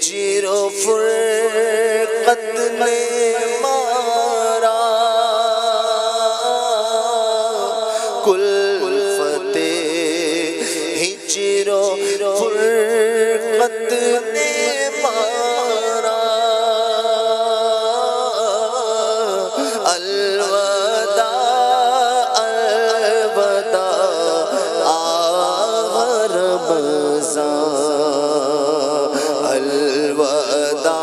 ہجر و فرقت نے مارا، کلفت ہجر و فرقت نے مارا، الوداع الوداع آہ رمضان، الوداع